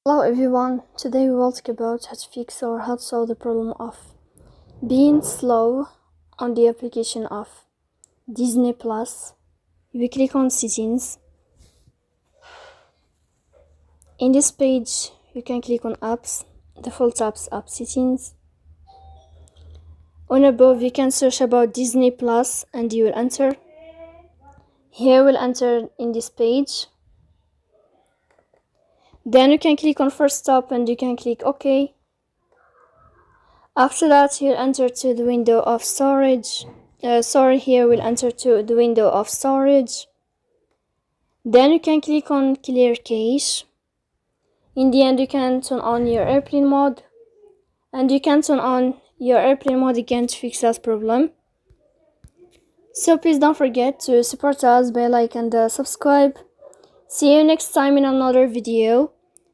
Hello everyone, today we will talk about how to fix or how to solve the problem of being slow on the application of Disney Plus. We click on settings. In this page you can click on apps, default apps, app settings. On above you can search about Disney Plus and you will enter. Here we'll enter in this page. Then you can click on first stop and you can click OK. After that you'll enter to the window of storage. Here we'll enter to the window of storage. Then you can click on clear cache. In the end you can turn on your airplane mode. And you can turn on your airplane mode again to fix that problem. So please don't forget to support us by like and subscribe. See you next time in another video.